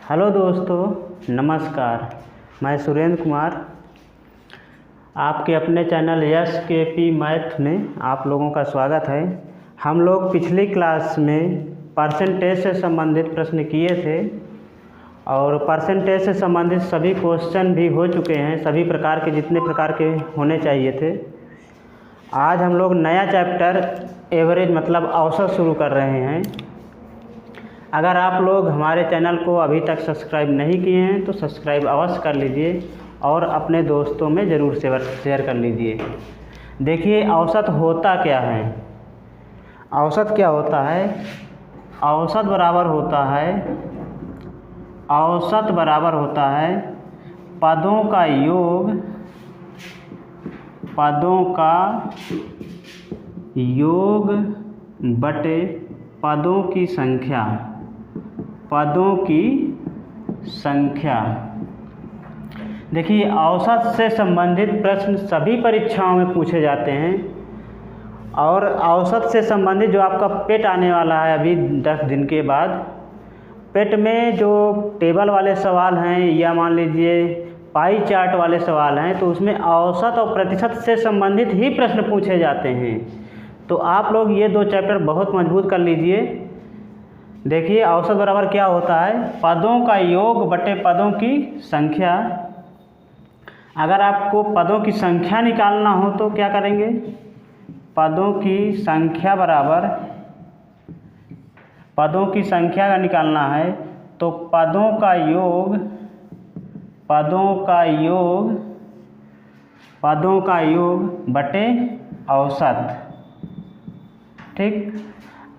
Hello दोस्तों, नमस्कार। मैं सुरेंद्र कुमार आपके अपने चैनल SKP मैथ में आप लोगों का स्वागत है। हम लोग पिछली क्लास में परसेंटेज से संबंधित प्रश्न किए थे और परसेंटेज से संबंधित सभी क्वेश्चन भी हो चुके हैं, सभी प्रकार के जितने प्रकार के होने चाहिए थे। आज हम लोग नया चैप्टर एवरेज मतलब औसत शुरू कर रहे हैं। अगर आप लोग हमारे चैनल को अभी तक सब्सक्राइब नहीं किए हैं तो सब्सक्राइब अवश्य कर लीजिए और अपने दोस्तों में ज़रूर शेयर कर लीजिए। देखिए औसत होता क्या है। औसत क्या होता है? औसत बराबर होता है पदों का योग बटे पदों की संख्या। देखिए औसत से संबंधित प्रश्न सभी परीक्षाओं में पूछे जाते हैं और औसत से संबंधित जो आपका पेट आने वाला है अभी 10 दिन के बाद, पेट में जो टेबल वाले सवाल हैं या मान लीजिए पाई चार्ट वाले सवाल हैं तो उसमें औसत और प्रतिशत से संबंधित ही प्रश्न पूछे जाते हैं। तो आप लोग ये 2 चैप्टर बहुत मजबूत कर लीजिए। देखिए औसत बराबर क्या होता है? पदों का योग बटे पदों की संख्या। अगर आपको पदों की संख्या निकालना हो तो क्या करेंगे? पदों की संख्या बराबर पदों की संख्या का निकालना है तो पदों का योग बटे औसत। ठीक,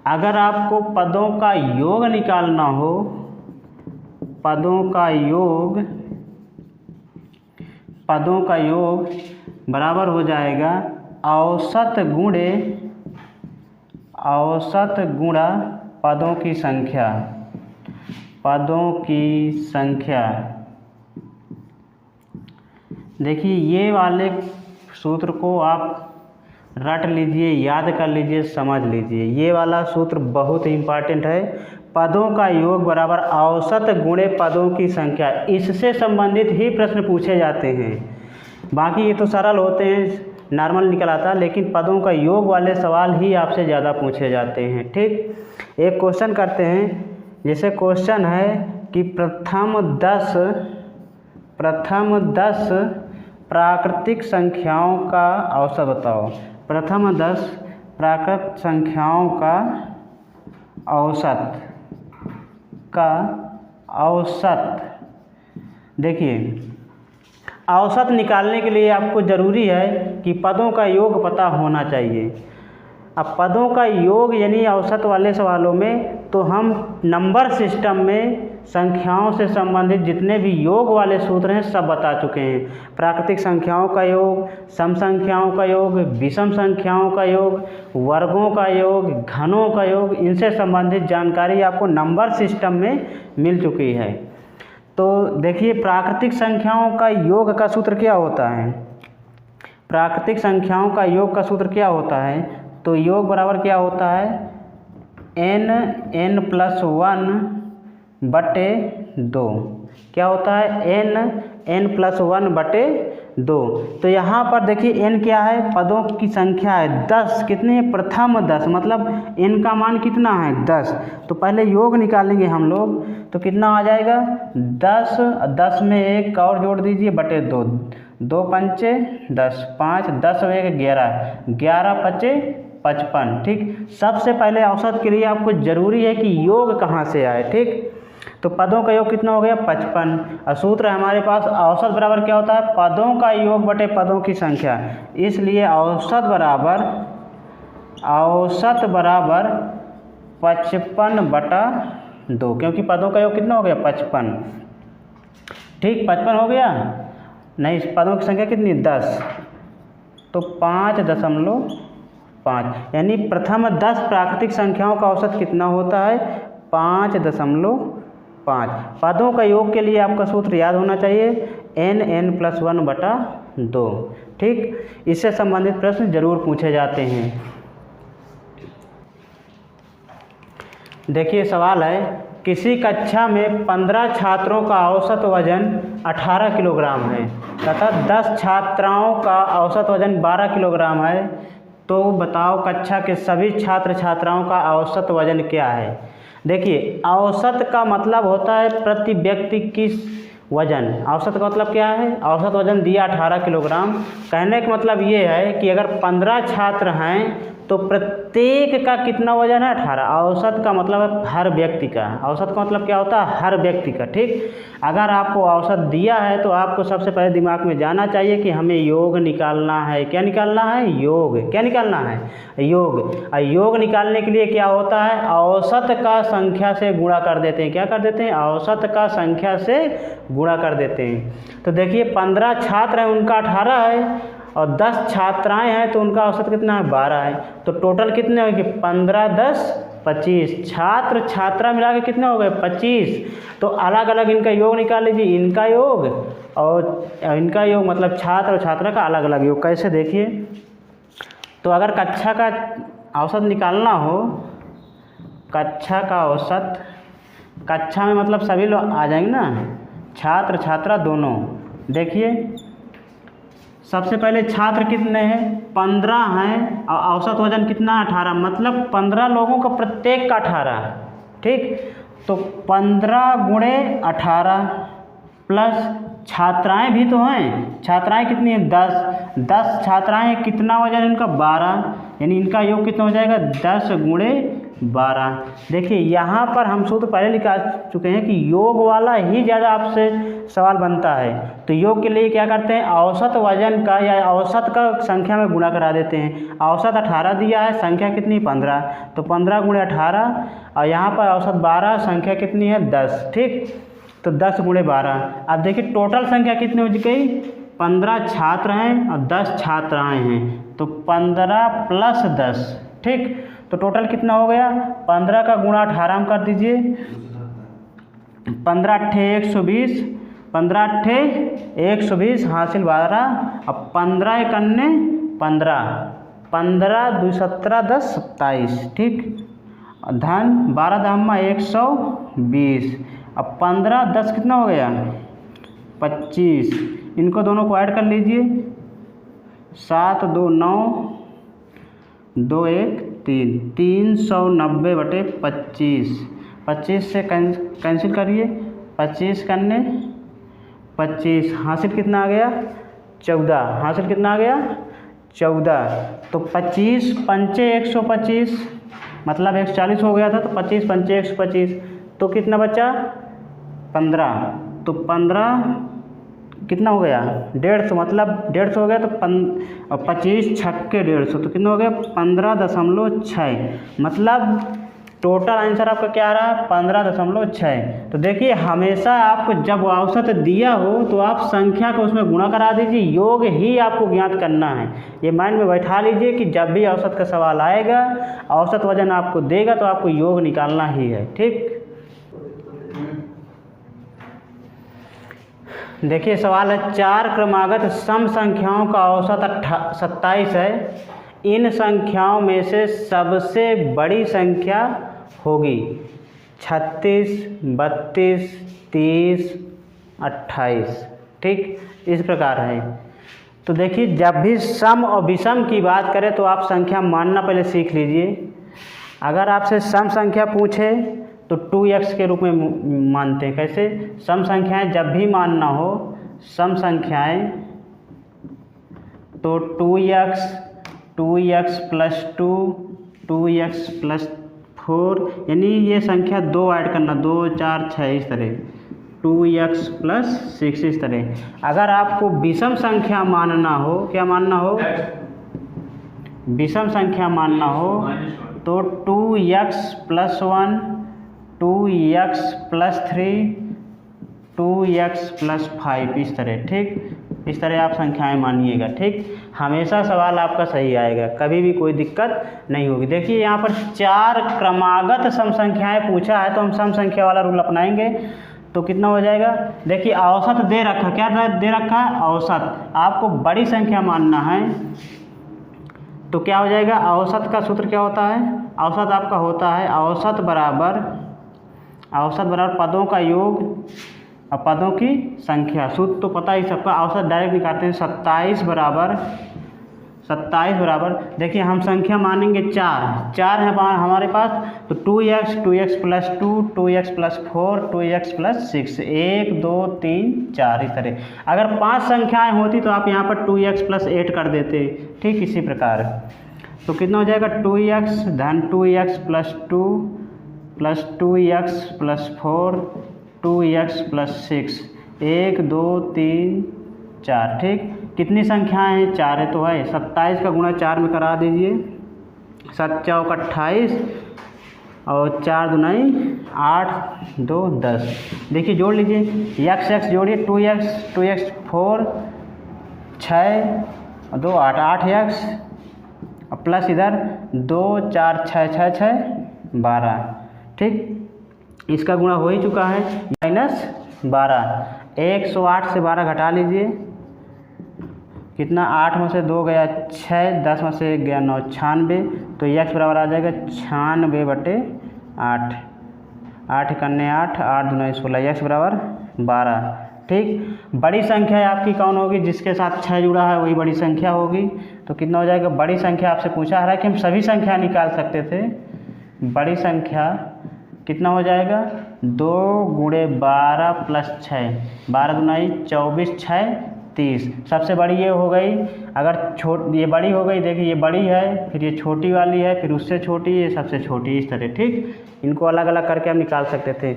अगर आपको पदों का योग निकालना हो, पदों का योग बराबर हो जाएगा औसत गुणा पदों की संख्या। देखिए ये वाले सूत्र को आप रट लीजिए, याद कर लीजिए, समझ लीजिए। ये वाला सूत्र बहुत ही इम्पॉर्टेंट है। पदों का योग बराबर औसत गुणे पदों की संख्या। इससे संबंधित ही प्रश्न पूछे जाते हैं। बाकी ये तो सरल होते हैं, नॉर्मल निकल आता, लेकिन पदों का योग वाले सवाल ही आपसे ज़्यादा पूछे जाते हैं। ठीक, एक क्वेश्चन करते हैं। जैसे क्वेश्चन है कि प्रथम 10 प्राकृतिक संख्याओं का औसत बताओ। प्रथम 10 प्राकृत संख्याओं का औसत। देखिए औसत निकालने के लिए आपको ज़रूरी है कि पदों का योग पता होना चाहिए। अब पदों का योग यानी औसत वाले सवालों में तो हम नंबर सिस्टम में संख्याओं से संबंधित जितने भी योग वाले सूत्र हैं सब बता चुके हैं। प्राकृतिक संख्याओं का योग, सम संख्याओं का योग, विषम संख्याओं का योग, वर्गों का योग, घनों का योग, इनसे संबंधित जानकारी आपको नंबर सिस्टम में मिल चुकी है। तो देखिए प्राकृतिक संख्याओं का योग का सूत्र क्या होता है? प्राकृतिक संख्याओं का योग का सूत्र क्या होता है? तो योग बराबर क्या होता है? n+1 बटे 2। क्या होता है? n+1 बटे 2। तो यहाँ पर देखिए n क्या है? पदों की संख्या है 10। कितनी है? प्रथम 10, मतलब n का मान कितना है? 10। तो पहले योग निकालेंगे हम लोग तो कितना आ जाएगा? 10 में एक और जोड़ दीजिए बटे 2। 2 पंचे 10, 5 10 और 1 11, 11 पचे 55। ठीक, सबसे पहले औसत के लिए आपको ज़रूरी है कि योग कहाँ से आए। ठीक, तो पदों का योग कितना हो गया? 55। और सूत्र हमारे पास औसत बराबर क्या होता है? पदों का योग बटे पदों की संख्या। इसलिए औसत बराबर 55/2, क्योंकि पदों का योग कितना हो गया? 55। ठीक, 55 हो गया। नहीं, पदों की संख्या कितनी? 10। तो 5.5, यानी प्रथम 10 प्राकृतिक संख्याओं का औसत कितना होता है? 5.5। पदों का योग के लिए आपका सूत्र याद होना चाहिए n+1/2। ठीक, इससे संबंधित प्रश्न जरूर पूछे जाते हैं। देखिए सवाल है किसी कक्षा में 15 छात्रों का औसत वजन 18 किलोग्राम है तथा 10 छात्राओं का औसत वजन 12 किलोग्राम है, तो बताओ कक्षा के सभी छात्र छात्राओं का औसत वजन क्या है। देखिए, औसत का मतलब होता है प्रति व्यक्ति की वजन। औसत का मतलब क्या है? औसत वजन दिया 18 किलोग्राम। कहने का मतलब ये है कि अगर 15 छात्र हैं तो प्रत्येक का कितना वजन है? 18। औसत का मतलब है हर व्यक्ति का। औसत का मतलब क्या होता है? हर व्यक्ति का। ठीक, अगर आपको औसत दिया है तो आपको सबसे पहले दिमाग में जाना चाहिए कि हमें योग निकालना है। क्या निकालना है? योग। क्या निकालना है? योग। योग निकालने के लिए क्या होता है? औसत का संख्या से गुणा कर देते हैं। क्या कर देते हैं? औसत का संख्या से गुणा कर देते हैं। तो देखिए, 15 छात्र हैं, उनका 18 है, और 10 छात्राएं हैं तो उनका औसत कितना है? 12 है। तो टोटल कितने हो गए? 15 10 25। छात्र छात्रा मिला के कितने हो गए? 25। तो अलग अलग इनका योग निकाल लीजिए, इनका योग और इनका योग, मतलब छात्र और छात्रा का अलग अलग योग। कैसे? देखिए, तो अगर कक्षा का औसत निकालना हो, कक्षा का औसत, कक्षा में मतलब सभी लोग आ जाएंगे ना, छात्र छात्रा दोनों। देखिए, सबसे पहले छात्र कितने हैं? 15 हैं, और औसत वजन कितना? 18। मतलब 15 लोगों का प्रत्येक का 18। ठीक, तो 15 गुणे 18 प्लस छात्राएं भी तो हैं। छात्राएं कितनी हैं? 10। 10 छात्राएं हैं, कितना वजन इनका? 12। यानी इनका योग कितना हो जाएगा? 10 गुणे 12। देखिए, यहाँ पर हम सूत्र पहले लिखा चुके हैं कि योग वाला ही ज़्यादा आपसे सवाल बनता है। तो योग के लिए क्या करते हैं? औसत वजन का या औसत का संख्या में गुणा करा देते हैं। औसत 18 दिया है, संख्या कितनी? 15। तो 15 गुणे 18, और यहाँ पर औसत 12, संख्या कितनी है? 10। ठीक, तो 10 गुणे 12। अब देखिए टोटल संख्या कितनी हो गई? 15 छात्र हैं और 10 छात्राएँ हैं, तो 15 प्लस 10। ठीक, तो टोटल कितना हो गया? 15 का गुणा 18 में कर दीजिए। 15 अट्ठे 120, 15 अट्ठे 120, हासिल 12, अब 15 एकन्ने 15, 15 2 17 10 27। ठीक, धन 12 दामा 120, अब 15 10 कितना हो गया? 25। इनको दोनों को ऐड कर लीजिए। 7 2 9 2 1 3, 390/25। 25 से कैंसिल करिए, 25 करने 25, हासिल कितना आ गया? 14। हासिल कितना आ गया? 14। तो 25 पंचे 125, मतलब 140 हो गया था, तो 25 पंचे 125, तो कितना बचा? 15। तो 15 कितना हो गया? 150, मतलब 150 हो गया। तो 25 छक्के 150, तो कितना हो गया? 15.6। मतलब टोटल आंसर आपका क्या आ रहा है? 15.6। तो देखिए, हमेशा आपको जब औसत दिया हो तो आप संख्या को उसमें गुणा करा दीजिए, योग ही आपको ज्ञात करना है। ये माइंड में बैठा लीजिए कि जब भी औसत का सवाल आएगा, औसत वजन आपको देगा तो आपको योग निकालना ही है। ठीक, देखिए सवाल है, 4 क्रमागत सम संख्याओं का औसत 27 है। इन संख्याओं में से सबसे बड़ी संख्या होगी 36, 32, 30, 28। ठीक, इस प्रकार है। तो देखिए, जब भी सम और विषम की बात करें तो आप संख्या मानना पहले सीख लीजिए। अगर आपसे सम संख्या पूछे तो 2x के रूप में मानते हैं। कैसे? सम संख्याएं जब भी मानना हो, सम संख्याएं, तो 2x, 2x plus 2, 2x plus 4, यानी ये संख्या 2 ऐड करना, 2 4 6 इस तरह, 2x प्लस 6 इस तरह। अगर आपको विषम संख्या मानना हो, क्या मानना हो? विषम संख्या मानना हो तो 2x plus 1, 2x plus 3, 2x plus 5 इस तरह। ठीक, इस तरह आप संख्याएं मानिएगा। ठीक, हमेशा सवाल आपका सही आएगा, कभी भी कोई दिक्कत नहीं होगी। देखिए, यहाँ पर 4 क्रमागत सम संख्याएं पूछा है, तो हम सम संख्या वाला रूल अपनाएंगे। तो कितना हो जाएगा? देखिए, औसत दे रखा, क्या दे रखा है? औसत। आपको बड़ी संख्या मानना है तो क्या हो जाएगा? औसत का सूत्र क्या होता है? औसत आपका होता है औसत बराबर औसत बराबर पदों का योग और पदों की संख्या। सूत्र तो पता ही सबका, औसत डायरेक्ट निकालते हैं। 27 बराबर देखिए हम संख्या मानेंगे 4 है हमारे पास, तो 2x 2x plus 2 2x plus 4 2x plus 6 1 2 3 4 इस तरह। अगर 5 संख्याएं होती तो आप यहाँ पर 2x प्लस 8 कर देते, ठीक इसी प्रकार। तो कितना हो जाएगा 2x धन 2x plus 2 plus 2x plus 4 2x plus 6 1 2 3 4, ठीक। कितनी संख्याएं हैं 4 है तो है 27 का गुणा 4 में करा दीजिए। 7 चौक 28 और 4 दूनाई 8 2 10। देखिए जोड़ लीजिए x जोड़िए 2x 4 6 2 8x और प्लस इधर 2 4 6 6 6 12, ठीक। इसका गुणा हो ही चुका है -12। 108 से 12 घटा लीजिए, कितना 8 में से 2 गया 6 10 में से 1 गया 9 96। तो x बराबर आ जाएगा 96/8। 8 कन्ने 8 8 दूना 16 x बराबर 12, ठीक। बड़ी संख्या आपकी कौन होगी, जिसके साथ 6 जुड़ा है वही बड़ी संख्या होगी। तो कितना हो जाएगा, बड़ी संख्या आपसे पूछा है कि हम सभी संख्या निकाल सकते थे। बड़ी संख्या कितना हो जाएगा 2 गुणे 12 प्लस 6 12 दूनाई 24 6 30। सबसे बड़ी ये हो गई। अगर ये बड़ी हो गई, देखिए ये बड़ी है, फिर ये छोटी वाली है, फिर उससे छोटी, ये सबसे छोटी, इस तरह, ठीक। इनको अलग अलग करके हम निकाल सकते थे।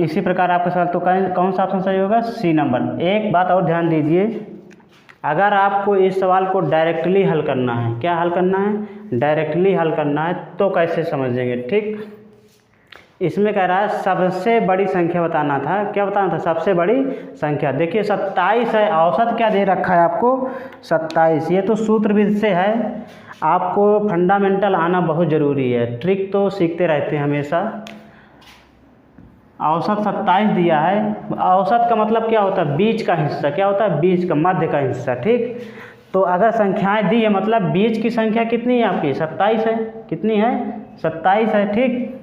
इसी प्रकार आपका सवाल तो कौन सा ऑप्शन सही होगा, सी नंबर। एक बात और ध्यान दीजिए, अगर आपको इस सवाल को डायरेक्टली हल करना है, क्या हल करना है, डायरेक्टली हल करना है, तो कैसे समझेंगे, ठीक। इसमें कह रहा है सबसे बड़ी संख्या बताना था। क्या बताना था, सबसे बड़ी संख्या। देखिए 27 है, औसत क्या दे रखा है आपको 27। ये तो सूत्रविद से है, आपको फंडामेंटल आना बहुत ज़रूरी है, ट्रिक तो सीखते रहते हैं हमेशा। औसत 27 दिया है। औसत का मतलब क्या होता है, बीच का हिस्सा। क्या होता है, बीच का, मध्य का हिस्सा, ठीक। तो अगर संख्याएं दी है मतलब बीच की संख्या कितनी है आपकी 27 है। कितनी है 27 है, ठीक।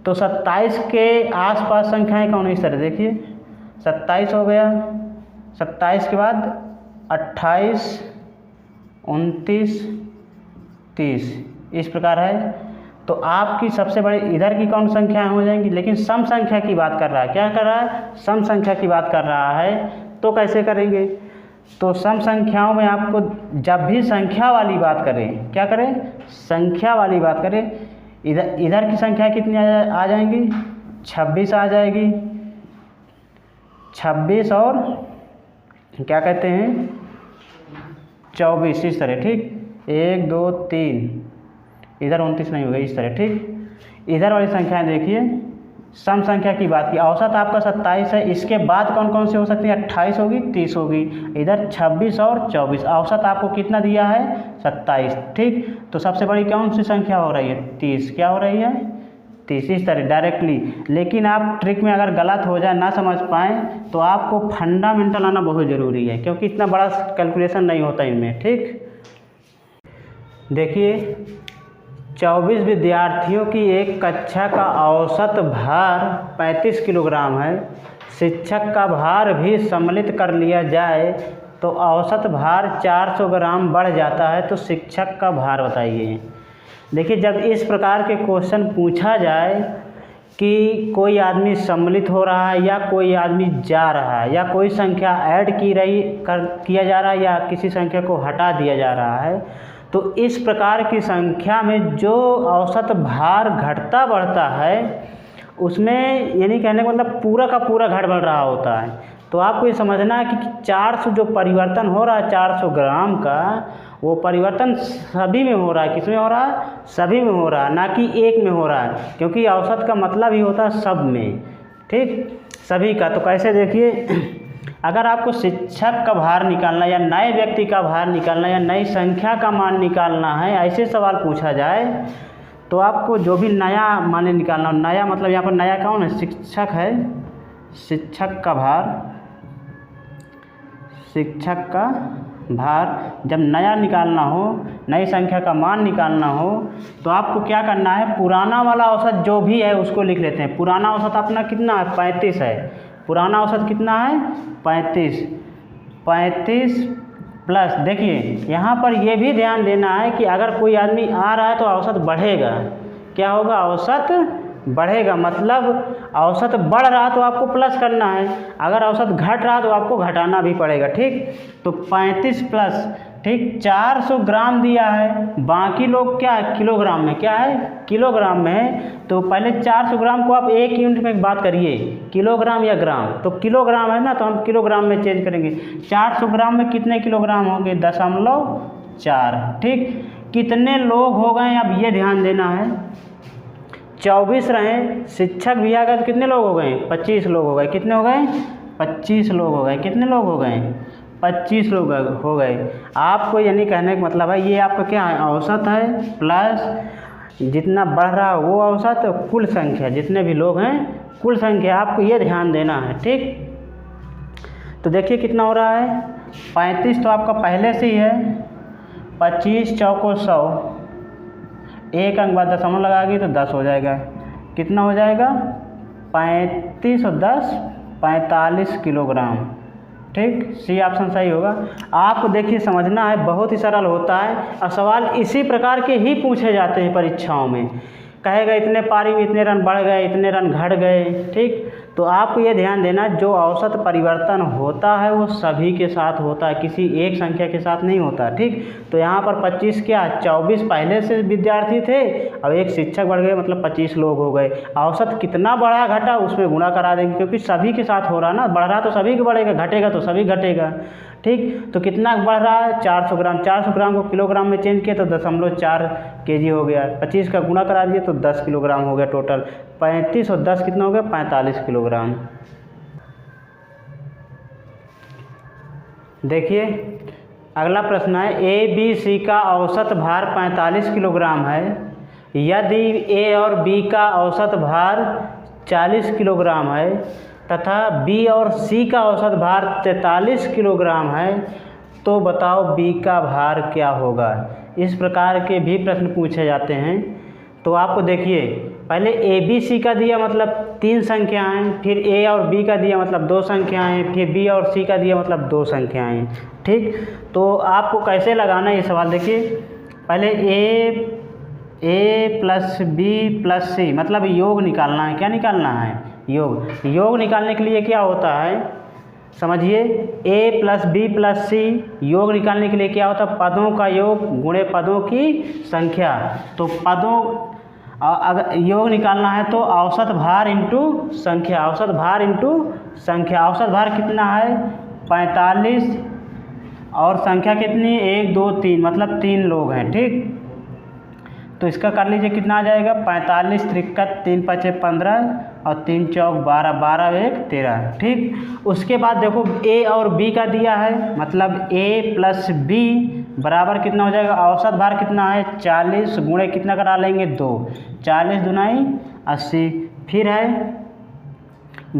तो 27 के आसपास संख्याएं कौन है, इस तरह देखिए 27 हो गया, 27 के बाद 28 29 30 इस प्रकार है। तो आपकी सबसे बड़ी इधर की कौन संख्याएं हो जाएंगी, लेकिन सम संख्या की बात कर रहा है। क्या कर रहा है, सम संख्या की बात कर रहा है। तो कैसे करेंगे, तो सम संख्याओं में आपको जब भी संख्या वाली बात करें, क्या करें, संख्या वाली बात करें, इधर की संख्या कितनी आ जाएंगी 26 आ जाएगी। 26 और क्या कहते हैं 24 इस तरह, ठीक। 1 2 3 इधर 29 नहीं होगा, इस तरह, ठीक। इधर वाली संख्याएं देखिए, सम संख्या की बात की, औसत आपका 27 है। इसके बाद कौन कौन सी हो सकती है, 28 होगी 30 होगी। इधर 26 और 24, औसत आपको कितना दिया है 27, ठीक। तो सबसे बड़ी कौन सी संख्या हो रही है 30। क्या हो रही है 30 इस तरह डायरेक्टली। लेकिन आप ट्रिक में अगर गलत हो जाए, ना समझ पाएँ, तो आपको फंडामेंटल आना बहुत ज़रूरी है, क्योंकि इतना बड़ा कैलकुलेशन नहीं होता इनमें, ठीक। देखिए 24 विद्यार्थियों की एक कक्षा का औसत भार 35 किलोग्राम है। शिक्षक का भार भी सम्मिलित कर लिया जाए तो औसत भार 400 ग्राम बढ़ जाता है, तो शिक्षक का भार बताइए। देखिए जब इस प्रकार के क्वेश्चन पूछा जाए कि कोई आदमी सम्मिलित हो रहा है या कोई आदमी जा रहा है या कोई संख्या ऐड किया जा रहा है या किसी संख्या को हटा दिया जा रहा है, तो इस प्रकार की संख्या में जो औसत भार घटता बढ़ता है उसमें, यानी कहने का मतलब पूरा का पूरा घट बढ़ रहा होता है। तो आपको ये समझना है कि 400 जो परिवर्तन हो रहा है 400 ग्राम का, वो परिवर्तन सभी में हो रहा है। किस में हो रहा है, सभी में हो रहा है, ना कि एक में हो रहा है, क्योंकि औसत का मतलब ही होता है सब में, ठीक, सभी का। तो कैसे देखिए, अगर आपको शिक्षक का भार निकालना या नए व्यक्ति का भार निकालना या नई संख्या का मान निकालना है, ऐसे सवाल पूछा जाए, तो आपको जो भी नया मान निकालना हो, नया मतलब यहाँ पर नया कौन है, शिक्षक है, शिक्षक का भार, शिक्षक का भार जब नया निकालना हो, नई संख्या का मान निकालना हो, तो आपको क्या करना है, पुराना वाला औसत जो भी है उसको लिख लेते हैं। पुराना औसत अपना कितना है, 35 है। पुराना औसत कितना है, 35 प्लस, देखिए यहाँ पर ये भी ध्यान देना है कि अगर कोई आदमी आ रहा है तो औसत बढ़ेगा। क्या होगा, औसत बढ़ेगा, मतलब औसत बढ़ रहा तो आपको प्लस करना है, अगर औसत घट रहा तो आपको घटाना भी पड़ेगा। ठीक, तो 35 प्लस, ठीक, 400 ग्राम दिया है, बाकी लोग क्या है, किलोग्राम में, क्या है, किलोग्राम में है। तो पहले 400 ग्राम को आप एक यूनिट में बात करिए, किलोग्राम या ग्राम, तो किलोग्राम है ना, तो हम किलोग्राम में चेंज करेंगे। 400 ग्राम में कितने किलोग्राम होंगे, 0.4। ठीक, कितने लोग हो गए अब ये ध्यान देना है, 24 रहे, शिक्षक भी आ गए तो कितने लोग हो गए, 25 लोग हो गए। कितने हो गए, 25 लोग हो गए। कितने लोग हो गए, 25 लोग हो गए। आपको यानी कहने का मतलब है, ये आपका क्या है, औसत है, प्लस जितना बढ़ रहा है वो औसत, कुल संख्या जितने भी लोग हैं कुल संख्या, आपको ये ध्यान देना है। ठीक, तो देखिए कितना हो रहा है, 35 तो आपका पहले से ही है, 25 चौको 100, एक अंक बाद दशमलव लगाएगी तो 10 हो जाएगा। कितना हो जाएगा, 35 और 10 45 किलोग्राम। ठीक, सी ऑप्शन सही होगा। आपको देखिए समझना है, बहुत ही सरल होता है और सवाल इसी प्रकार के ही पूछे जाते हैं परीक्षाओं में। कहेगा इतने पारी में इतने रन बढ़ गए, इतने रन घट गए। ठीक, तो आपको ये ध्यान देना, जो औसत परिवर्तन होता है वो सभी के साथ होता है, किसी एक संख्या के साथ नहीं होता। ठीक, तो यहाँ पर 25 क्या, 24 पहले से विद्यार्थी थे और एक शिक्षक बढ़ गए, मतलब 25 लोग हो गए। औसत कितना बढ़ा घटा उसमें गुणा करा देंगे, क्योंकि सभी के साथ हो रहा ना, बढ़ रहा तो सभी का बढ़ेगा, घटेगा तो सभी घटेगा। ठीक, तो कितना बढ़ रहा है, 400 ग्राम। 400 ग्राम को किलोग्राम में चेंज किया तो 0.4 kg हो गया। 25 का गुणा करा दिए तो 10 किलोग्राम हो गया टोटल। 35 और 10 कितना हो गया, 45 किलोग्राम। देखिए अगला प्रश्न है, ABC का औसत भार 45 किलोग्राम है। यदि A और B का औसत भार 40 किलोग्राम है तथा B और C का औसत भार 43 किलोग्राम है, तो बताओ B का भार क्या होगा। इस प्रकार के भी प्रश्न पूछे जाते हैं। तो आपको देखिए, पहले ABC का दिया मतलब 3 संख्याएँ, फिर A और B का दिया मतलब 2 संख्याएँ, फिर B और C का दिया मतलब 2 संख्याएँ। ठीक, तो आपको कैसे लगाना है ये सवाल देखिए। पहले A plus B plus C, मतलब योग निकालना है। क्या निकालना है, योग। योग निकालने के लिए क्या होता है, समझिए, A plus B plus C, योग निकालने के लिए क्या होता है, पदों का योग गुणे पदों की संख्या। तो पदों, अगर योग निकालना है तो औसत भार इंटू संख्या, औसत भार इंटू संख्या। औसत भार कितना है, 45, और संख्या कितनी, 1 2 3, मतलब 3 लोग हैं। ठीक, तो इसका कर लीजिए, कितना आ जाएगा, 45 त्रिक 3 5 15 और 3 चौक 12, 12 1 13। ठीक, उसके बाद देखो A और B का दिया है, मतलब A प्लस B बराबर कितना हो जाएगा, औसत भार कितना है, 40 गुणे कितना करा लेंगे, 2, 40 दूनाई 80। फिर है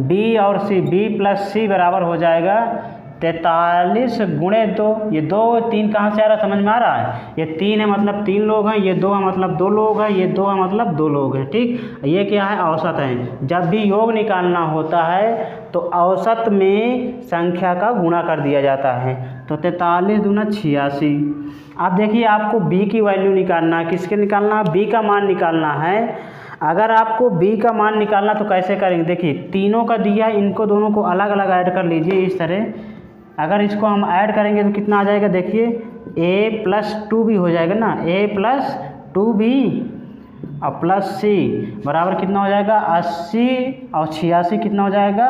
B और C, B प्लस C बराबर हो जाएगा 43 गुणे 2। ये 2 3 कहाँ से आ रहा है, समझ में आ रहा है, ये 3 है मतलब 3 लोग हैं, ये 2 है मतलब 2 लोग हैं, ये 2 है मतलब 2 लोग हैं। ठीक, ये क्या है, औसत है। जब भी योग निकालना होता है तो औसत में संख्या का गुणा कर दिया जाता है। तो 43 दूना 86। अब देखिए आपको B की वैल्यू निकालना है। किसके निकालना है, B का मान निकालना है। अगर आपको B का मान निकालना तो कैसे करेंगे, देखिए तीनों का दिया, इनको दोनों को अलग अलग ऐड कर लीजिए इस तरह। अगर इसको हम ऐड करेंगे तो कितना आ जाएगा, देखिए A प्लस 2 भी हो जाएगा ना, A प्लस 2B और प्लस C बराबर कितना हो जाएगा, 80 और 86 कितना हो जाएगा,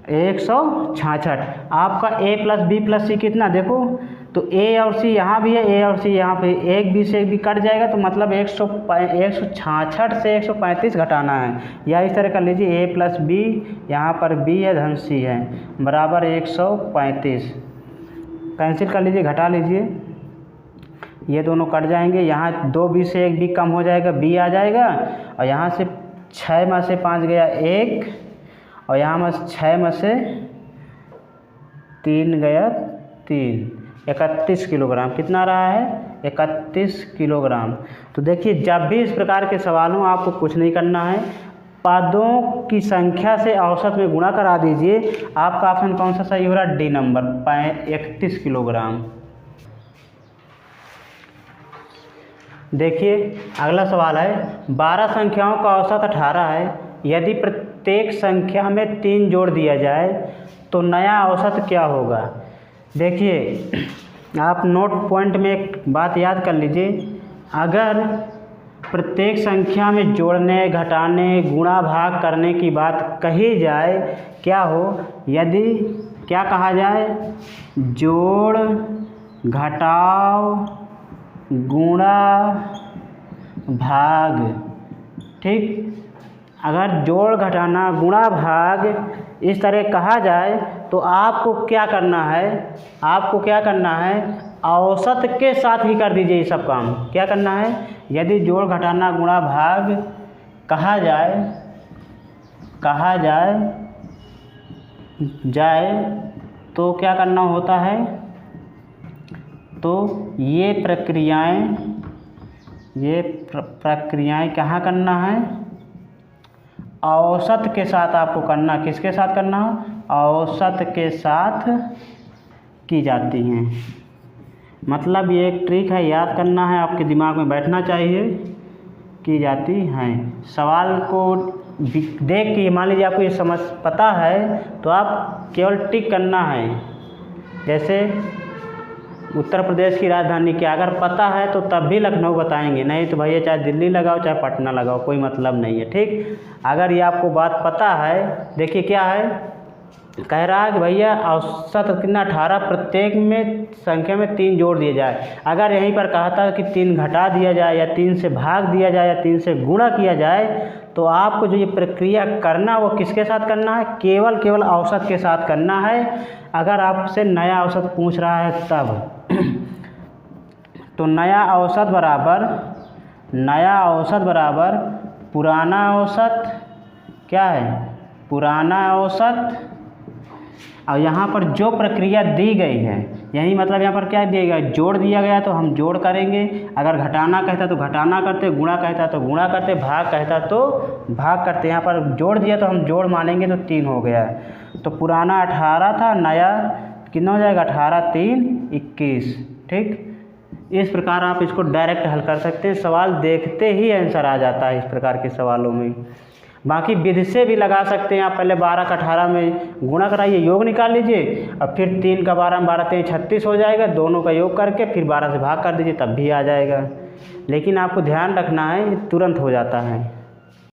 166। आपका A plus B plus C कितना, देखो तो A और C यहाँ भी है, A और C यहाँ पे, एक B से एक भी कट जाएगा तो मतलब 166 से 135 घटाना है। या इस तरह कर लीजिए, A प्लस B, यहाँ पर B है धन C है, बराबर 135। कैंसिल कर लीजिए, घटा लीजिए, ये दोनों कट जाएंगे। यहाँ 2 B से एक B कम हो जाएगा, B आ जाएगा, और यहाँ से 6 में से 5 गया 1, और यहाँ में 6 में से 3 गया 31 किलोग्राम। कितना रहा है? 31 किलोग्राम। तो देखिए, जब भी इस प्रकार के सवाल हों आपको कुछ नहीं करना है, पदों की संख्या से औसत में गुणा करा दीजिए। आपका ऑप्शन कौन सा सही हो रहा है? D number, 31 kilogram. देखिए अगला सवाल है, 12 संख्याओं का औसत 18 है। यदि प्रत्येक संख्या में 3 जोड़ दिया जाए तो नया औसत क्या होगा? देखिए आप नोट पॉइंट में एक बात याद कर लीजिए, अगर प्रत्येक संख्या में जोड़ने, घटाने, गुणा भाग करने की बात कही जाए, क्या हो? यदि क्या कहा जाए? जोड़, घटाव, गुणा, भाग। ठीक, अगर जोड़, घटाना, गुणा, भाग इस तरह कहा जाए तो आपको क्या करना है? आपको क्या करना है? औसत के साथ ही कर दीजिए ये सब काम। क्या करना है? यदि जोड़, घटाना, गुणा, भाग कहा जाए तो क्या करना होता है? तो ये प्रक्रियाएं कहाँ करना है? औसत के साथ आपको करना। किसके साथ करना है? औसत के साथ की जाती हैं। मतलब ये एक ट्रिक है, याद करना है, आपके दिमाग में बैठना चाहिए, की जाती हैं। सवाल को देख के मान लीजिए आपको ये समझ पता है तो आप केवल टिक करना है। जैसे उत्तर प्रदेश की राजधानी क्या, अगर पता है तो तब भी लखनऊ बताएंगे, नहीं तो भैया चाहे दिल्ली लगाओ चाहे पटना लगाओ, कोई मतलब नहीं है। ठीक, अगर ये आपको बात पता है, देखिए क्या है, कह रहा है कि भैया औसत कितना 18, प्रत्येक में संख्या में 3 जोड़ दिया जाए। अगर यहीं पर कहा था कि 3 घटा दिया जाए या 3 से भाग दिया जाए या 3 से गुणा किया जाए, तो आपको जो ये प्रक्रिया करना वो किसके साथ करना है? केवल औसत के साथ करना है। अगर आपसे नया औसत पूछ रहा है तब तो नया औसत बराबर पुराना औसत। क्या है? पुराना औसत। और यहाँ पर जो प्रक्रिया दी गई है, यही मतलब यहाँ पर क्या दिया गया? जोड़ दिया गया तो हम जोड़ करेंगे, अगर घटाना कहता तो घटाना करते, गुणा कहता तो गुणा करते, भाग कहता तो भाग करते। यहाँ पर जोड़ दिया तो हम जोड़ मानेंगे तो 3 हो गया। तो पुराना 18 था, नया कितना हो जाएगा? 18 3 21। ठीक, इस प्रकार आप इसको डायरेक्ट हल कर सकते हैं। सवाल देखते ही आंसर आ जाता है इस प्रकार के सवालों में। बाकी विधि से भी लगा सकते हैं आप। पहले 12 का 18 में गुणा कराइए, योग निकाल लीजिए, अब फिर 3 का 12 में 12 3 36 हो जाएगा, दोनों का योग करके फिर 12 से भाग कर दीजिए, तब भी आ जाएगा। लेकिन आपको ध्यान रखना है, तुरंत हो जाता है।